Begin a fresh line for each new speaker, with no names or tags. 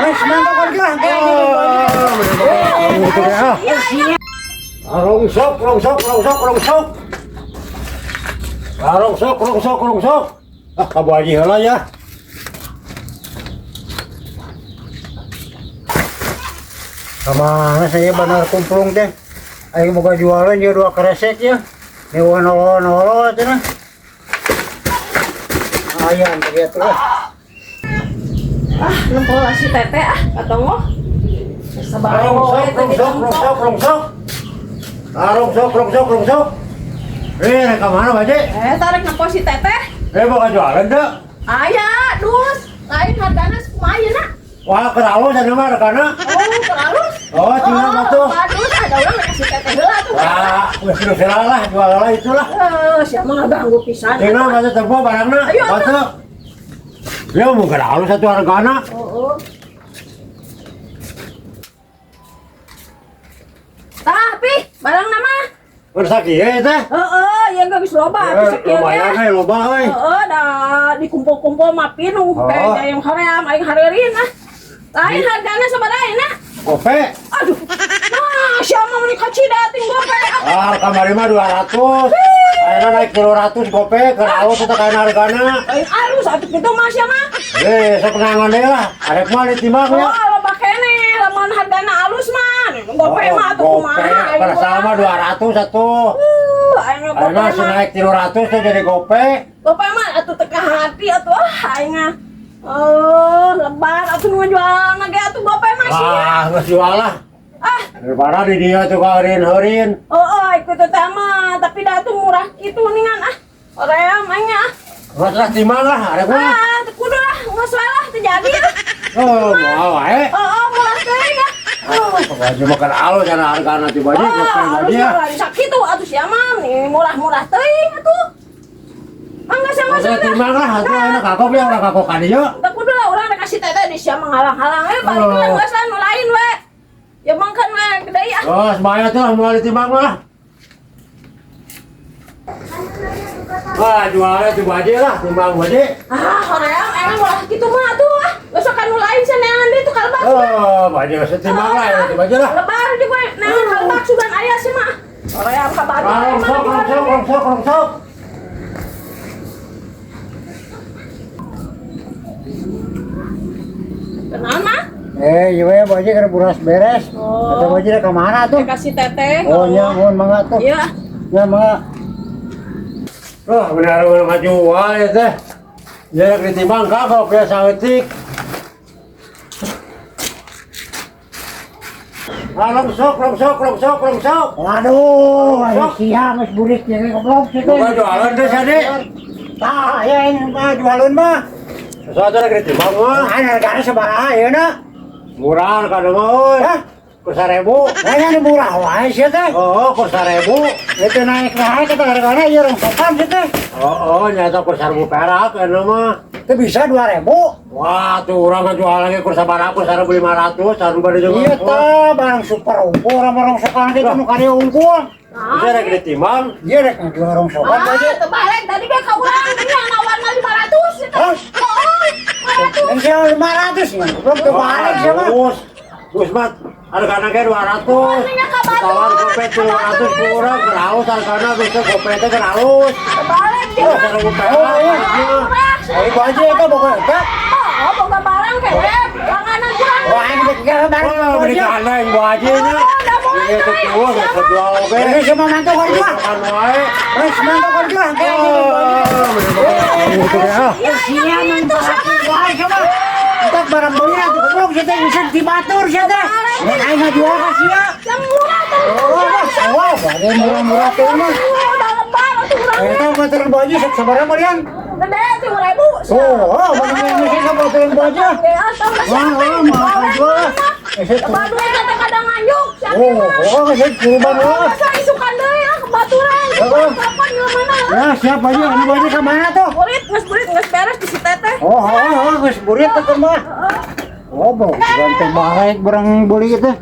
Wes mantap kan lah. Rongsok. Ah, kamu aja heula ya. Kemana saya benar kumplung teh. Ayo boga jualan dia 2 kresek ya. Nyewa nolol aja nah. Ayam begitu lah.
Nempel si tete katong
Rongsok. Kemana baje?
tarik nempel si tete.
Boga jualan deh.
Aya, dus. Lain hargana kumaha nak?
Wah, keralus ada mah rekana.
Teralus.
Oh, cina mah tuh.
Aduh, ada orang kasih tete heula tuh.
Wah, wes lah, jualan itulah.
Siapa ngaganggu pisan.
Cina mah tempo barangna.
Ayo,
Batu. Ya mau keralus satu hargana.
Tapi barang nama.
Bersaki ya teh.
Ya enggak bisa loba
Lumayan ya loba euy.
Dah dikumpul-kumpul mah pinu kayak yang hoream aing harerin lain hargana sabaraha na?
Gope.
Aduh. Nah, siapa mau dikacida ting gope?
Kamari mah 200. Ayeuna naik 300 gope keralus eta kana hargana.
Aing alus atuh kitu mah sia mah.
Sok nangan deui lah. Arek mah ditimbang ya.
Loba kene lamun hargana alus mah. Gope mah atuh kumaha?
Gope sama 200 atuh.
Aing
Ayeuna naik 300 tuh jadi gope.
Gope mah atuh teka hati atuh aing lebar atuh nu jual ge atuh gope mah sia.
Geus jual lah. Daripada di dia tuh heurin.
Ikut teh mah, tapi dah tuh murah kitu ningan Oream aing
Geus lah timbang lah arek mah.
Teu kudu lah, geus wae lah teu jadi
Moal wae.
Murah teuing
Baju makan alus kana hargana ti baju gope baju ya.
Sakitu atuh sia mah murah-murah teuing atuh. Mangga sama-sama.
Timbang lah atuh ayeuna kakok ya urang kakok ka dieu.
Teu kudu lah urang rek kasih teteh di sia menghalang-halang balik lah geus lah nu lain we. Ya mangkan we gede ya.
Semaya tuh moal ditimbang lah. Jualnya tuh baju lah, timbang baju.
Hoream emang murah kitu mah atuh Besok kan nu lain saneangan deui tukal bakso.
Baju setimbang lah ya itu baju lah.
Lebar juga neangan kal bakso dan aya sih mah. Hoream ka baju.
Rongsok.
Kenal mah?
Iya we baju kada buras beres. Ada baju ka mana tuh?
Kasih teteh.
Ya mohon mangga tuh.
Iya.
Ya mangga. Benar-benar ngajual ya teh. Ya ditimbang kakok ya saeutik. Rongsok. Aduh, siang geus burik ya goblok kitu. Bukan jualan teh sade. Tah, ya jualan mah. Sesuatu rek ditimbang mah. Hargana sabaraha ayeuna? Murah kada mah euy. Ku 1000. Nya murah wae sia teh. Ku 1000. Itu naik eta hargana ieu rongsokan sia teh. Nyata ku 1000 perak anu mah. Teu bisa 2000. Wah, tuh urang ngajual lagi ku sabaraha ku 1500, anu bade jeung. Iya tah, barang super unggul urang rongsokan kitu nu kade unggul. Bisa rek ditimbang. Iya rek ngajual rongsokan bae.
Terbalik tadi ge ka urang nya nawarna 500 eta. 500.
Sia 500 nya. Belum terbalik sia mah. Terus mah hargana ge 200. Tawar gope 200 ku urang keralus hargana bisa gope teh keralus.
Terbalik dia.
1000 perak. Ayo baju eta boga eta.
Boga barang kewe langanan kurang.
Wah, ini begal barang. Beli kana yang baju nya. Ini teh kuah geus jual oge. Ini sama mantu kan jual. Kan wae. Wes mantu kan jual. Sia mantu wae coba. Entak barang beli atuh goblok sia teh bisa dibatur sia teh. Mun aing ngajual ka sia.
Yang murah teh.
Wah, bade murah-murah teh mah.
Udah lebar atuh urang.
Eta motor baju sabaraha malian?
Gede 3000.
Mana misi ka motor baju? Mahal jual.
Badu eta kadang nganjuk.
Geus kuruban lah.
Masa isukan deui kebaturan. Kapan mana?
Ya, siapa aja anu baju ka mana tuh?
Burit geus beres di si teteh.
Geus burit teh mah. Bro, ganteng baik barang beli gitu.